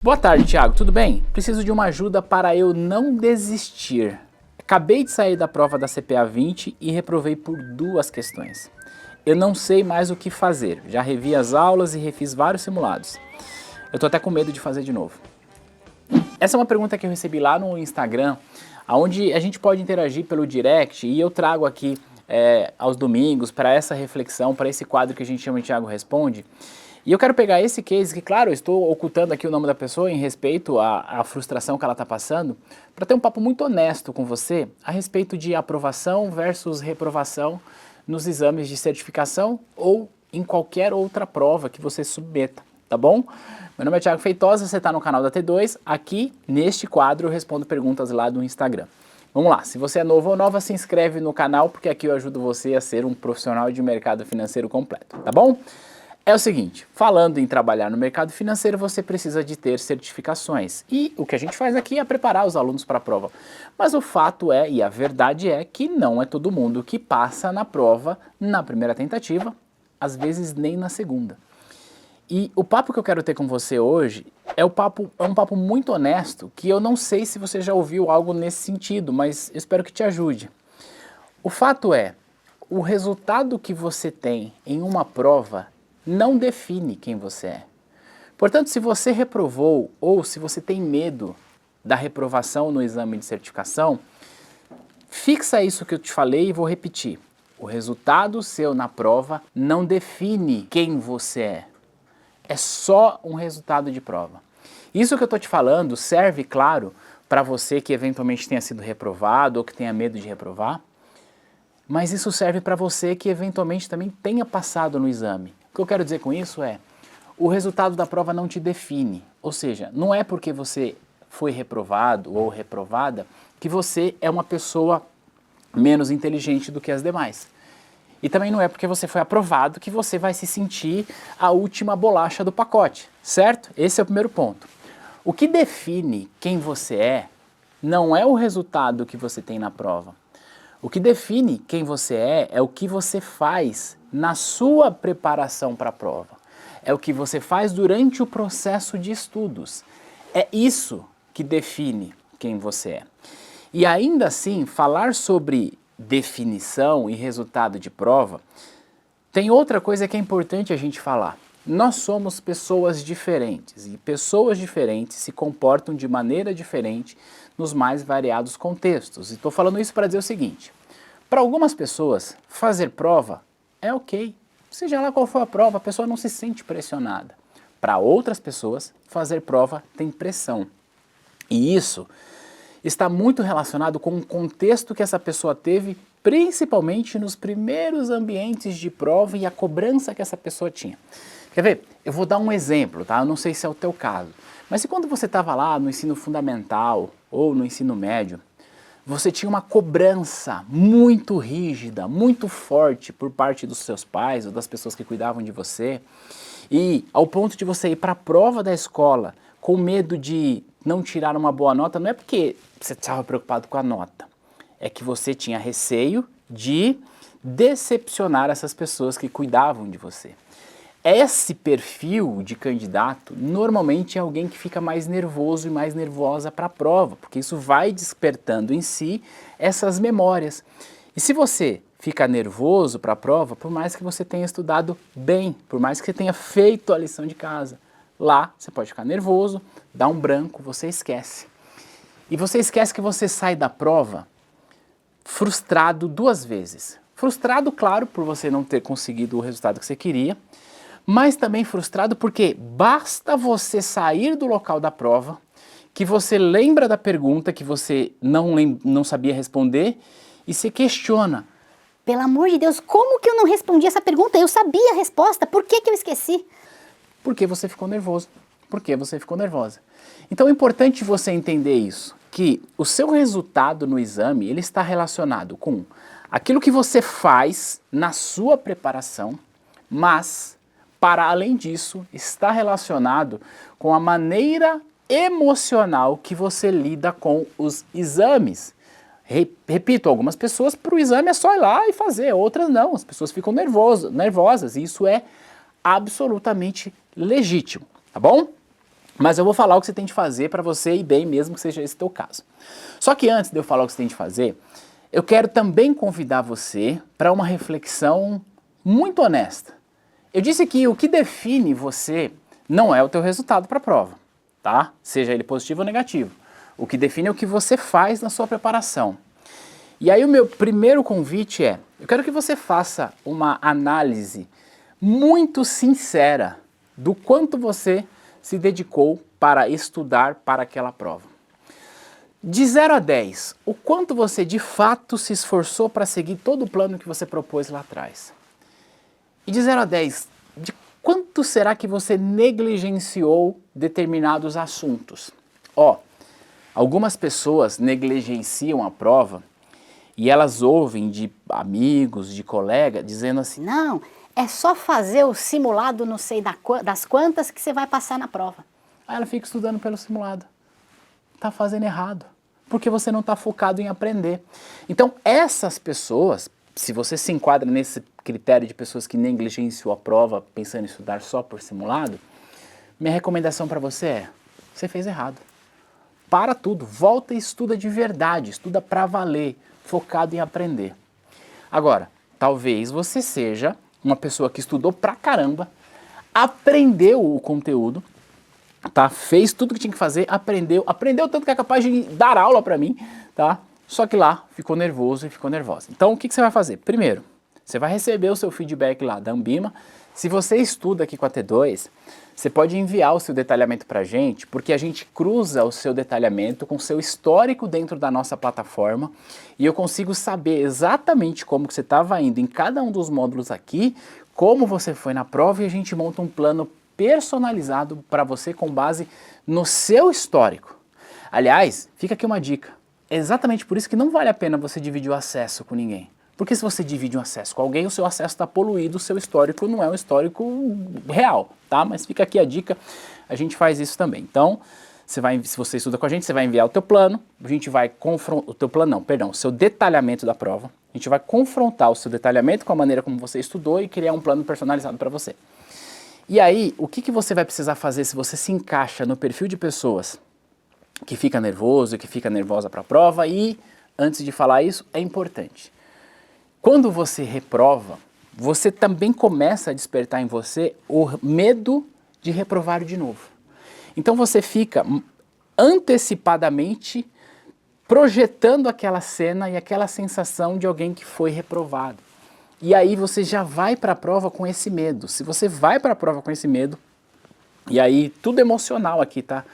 Boa tarde, Thiago, tudo bem? Preciso de uma ajuda para eu não desistir. Acabei de sair da prova da CPA 20 e reprovei por 2 questões. Eu não sei mais o que fazer, já revi as aulas e refiz vários simulados. Eu tô até com medo de fazer de novo. Essa é uma pergunta que eu recebi lá no Instagram, onde a gente pode interagir pelo direct e eu trago aqui aos domingos para essa reflexão, para esse quadro que a gente chama de Thiago Responde. E eu quero pegar esse case, que claro, eu estou ocultando aqui o nome da pessoa em respeito à frustração que ela está passando, para ter um papo muito honesto com você a respeito de aprovação versus reprovação nos exames de certificação ou em qualquer outra prova que você submeta, tá bom? Meu nome é Thiago Feitosa, você está no canal da T2, aqui neste quadro eu respondo perguntas lá do Instagram. Vamos lá, se você é novo ou nova, se inscreve no canal, porque aqui eu ajudo você a ser um profissional de mercado financeiro completo, tá bom? É o seguinte, falando em trabalhar no mercado financeiro, você precisa de ter certificações. E o que a gente faz aqui é preparar os alunos para a prova. Mas o fato é, e a verdade é, que não é todo mundo que passa na prova na primeira tentativa, às vezes nem na segunda. E o papo que eu quero ter com você hoje é um papo muito honesto, que eu não sei se você já ouviu algo nesse sentido, mas eu espero que te ajude. O fato é, o resultado que você tem em uma prova não define quem você é. Portanto, se você reprovou ou se você tem medo da reprovação no exame de certificação, fixa isso que eu te falei e vou repetir. O resultado seu na prova não define quem você é. É só um resultado de prova. Isso que eu estou te falando serve, claro, para você que eventualmente tenha sido reprovado ou que tenha medo de reprovar, mas isso serve para você que eventualmente também tenha passado no exame. O que eu quero dizer com isso é, o resultado da prova não te define, ou seja, não é porque você foi reprovado ou reprovada que você é uma pessoa menos inteligente do que as demais. E também não é porque você foi aprovado que você vai se sentir a última bolacha do pacote, certo? Esse é o primeiro ponto. O que define quem você é não é o resultado que você tem na prova. O que define quem você é o que você faz na sua preparação para a prova. É o que você faz durante o processo de estudos. É isso que define quem você é. E ainda assim, falar sobre definição e resultado de prova, tem outra coisa que é importante a gente falar. Nós somos pessoas diferentes e pessoas diferentes se comportam de maneira diferente nos mais variados contextos. E estou falando isso para dizer o seguinte, para algumas pessoas fazer prova é ok, seja lá qual for a prova, a pessoa não se sente pressionada. Para outras pessoas, fazer prova tem pressão. E isso está muito relacionado com o contexto que essa pessoa teve, principalmente nos primeiros ambientes de prova e a cobrança que essa pessoa tinha. Quer ver? Eu vou dar um exemplo, tá? Eu não sei se é o teu caso, mas se quando você estava lá no ensino fundamental ou no ensino médio, você tinha uma cobrança muito rígida, muito forte por parte dos seus pais ou das pessoas que cuidavam de você, e ao ponto de você ir para a prova da escola com medo de não tirar uma boa nota, não é porque você estava preocupado com a nota, é que você tinha receio de decepcionar essas pessoas que cuidavam de você. Esse perfil de candidato normalmente é alguém que fica mais nervoso e mais nervosa para a prova, porque isso vai despertando em si essas memórias. E se você fica nervoso para a prova, por mais que você tenha estudado bem, por mais que você tenha feito a lição de casa, lá você pode ficar nervoso, dá um branco, você esquece. E você esquece que você sai da prova frustrado 2 vezes. Frustrado, claro, por você não ter conseguido o resultado que você queria, mas também frustrado porque basta você sair do local da prova, que você lembra da pergunta que você não sabia responder e se questiona. Pelo amor de Deus, como que eu não respondi essa pergunta? Eu sabia a resposta, por que que eu esqueci? Porque você ficou nervoso. Porque você ficou nervosa. Então é importante você entender isso, que o seu resultado no exame, ele está relacionado com aquilo que você faz na sua preparação, mas, para além disso, está relacionado com a maneira emocional que você lida com os exames. Repito, algumas pessoas para o exame é só ir lá e fazer, outras não, as pessoas ficam nervosas e isso é absolutamente legítimo, tá bom? Mas eu vou falar o que você tem de fazer para você ir bem, mesmo que seja esse teu caso. Só que antes de eu falar o que você tem de fazer, eu quero também convidar você para uma reflexão muito honesta. Eu disse que o que define você não é o teu resultado para a prova, tá? Seja ele positivo ou negativo. O que define é o que você faz na sua preparação. E aí o meu primeiro convite é, eu quero que você faça uma análise muito sincera do quanto você se dedicou para estudar para aquela prova. De 0 a 10, o quanto você de fato se esforçou para seguir todo o plano que você propôs lá atrás? E de 0 a 10, de quanto será que você negligenciou determinados assuntos? Ó, algumas pessoas negligenciam a prova e elas ouvem de amigos, de colegas, dizendo assim, Não, é só fazer o simulado não sei das quantas que você vai passar na prova. aí ela fica estudando pelo simulado. Está fazendo errado, porque você não está focado em aprender. Então essas pessoas, se você se enquadra nesse critério de pessoas que negligenciam a prova pensando em estudar só por simulado, minha recomendação para você é, você fez errado. Para tudo, volta e estuda de verdade, estuda para valer, focado em aprender. Agora, talvez você seja uma pessoa que estudou pra caramba, aprendeu o conteúdo, tá? Fez tudo que tinha que fazer, aprendeu tanto que é capaz de dar aula para mim, tá? Só que lá ficou nervoso e ficou nervosa. Então o que você vai fazer? Primeiro, você vai receber o seu feedback lá da Ambima. Se você estuda aqui com a T2, você pode enviar o seu detalhamento para a gente, porque a gente cruza o seu detalhamento com o seu histórico dentro da nossa plataforma e eu consigo saber exatamente como que você estava indo em cada um dos módulos aqui, como você foi na prova e a gente monta um plano personalizado para você com base no seu histórico. Aliás, fica aqui uma dica. É exatamente por isso que não vale a pena você dividir o acesso com ninguém. Porque se você divide um acesso com alguém, o seu acesso está poluído, o seu histórico não é um histórico real, tá? Mas fica aqui a dica, a gente faz isso também. Então, se você estuda com a gente, você vai enviar o teu plano, a gente vai confrontar, o seu detalhamento da prova, a gente vai confrontar o seu detalhamento com a maneira como você estudou e criar um plano personalizado para você. E aí, o que você vai precisar fazer se você se encaixa no perfil de pessoas que fica nervoso, que fica nervosa para a prova? E, antes de falar isso, é importante. Quando você reprova, você também começa a despertar em você o medo de reprovar de novo. Então você fica antecipadamente projetando aquela cena e aquela sensação de alguém que foi reprovado. E aí você já vai para a prova com esse medo. Se você vai para a prova com esse medo, e aí tudo emocional aqui, tá?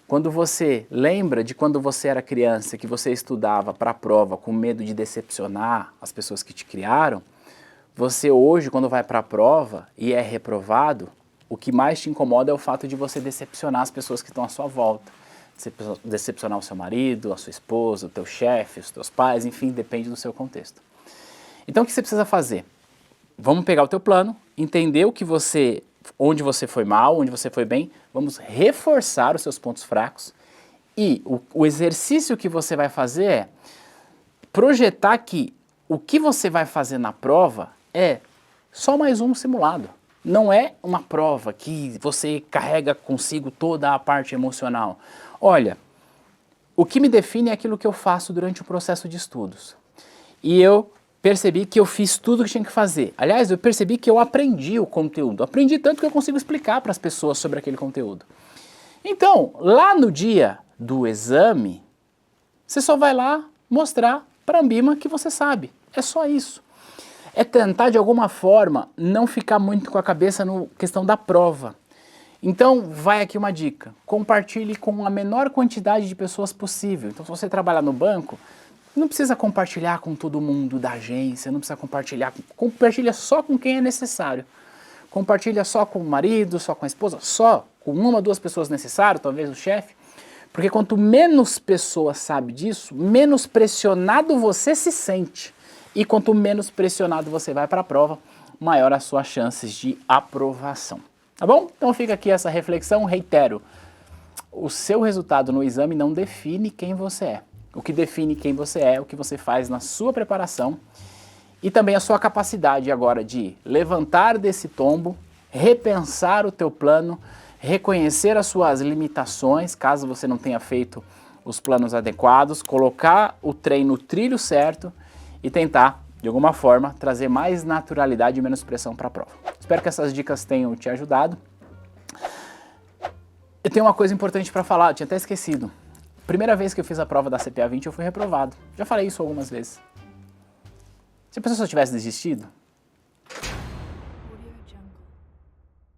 Quando você lembra de quando você era criança, que você estudava para a prova com medo de decepcionar as pessoas que te criaram, você hoje, quando vai para a prova e é reprovado, o que mais te incomoda é o fato de você decepcionar as pessoas que estão à sua volta. Decepcionar o seu marido, a sua esposa, o teu chefe, os teus pais, enfim, depende do seu contexto. Então o que você precisa fazer? Vamos pegar o teu plano, entender onde você foi mal, onde você foi bem, vamos reforçar os seus pontos fracos e o exercício que você vai fazer é projetar que o que você vai fazer na prova é só mais um simulado. Não é uma prova que você carrega consigo toda a parte emocional. Olha, o que me define é aquilo que eu faço durante o processo de estudos. E eu percebi que eu fiz tudo o que tinha que fazer. Aliás, eu percebi que eu aprendi o conteúdo. Aprendi tanto que eu consigo explicar para as pessoas sobre aquele conteúdo. Então, lá no dia do exame, você só vai lá mostrar para a Ambima que você sabe. É só isso. É tentar, de alguma forma, não ficar muito com a cabeça na questão da prova. Então, vai aqui uma dica. Compartilhe com a menor quantidade de pessoas possível. Então, se você trabalhar no banco, não precisa compartilhar com todo mundo da agência, não precisa compartilhar, compartilha só com quem é necessário. Compartilha só com o marido, só com a esposa, só com uma, duas pessoas necessárias, talvez o chefe. Porque quanto menos pessoas sabe disso, menos pressionado você se sente. E quanto menos pressionado você vai para a prova, maior as suas chances de aprovação. Tá bom? Então fica aqui essa reflexão, reitero. O seu resultado no exame não define quem você é. O que define quem você é, o que você faz na sua preparação e também a sua capacidade agora de levantar desse tombo, repensar o teu plano, reconhecer as suas limitações, caso você não tenha feito os planos adequados, colocar o trem no trilho certo e tentar, de alguma forma, trazer mais naturalidade e menos pressão para a prova. Espero que essas dicas tenham te ajudado. Eu tenho uma coisa importante para falar, eu tinha até esquecido. Primeira vez que eu fiz a prova da CPA 20 eu fui reprovado. Já falei isso algumas vezes. Se a pessoa só tivesse desistido,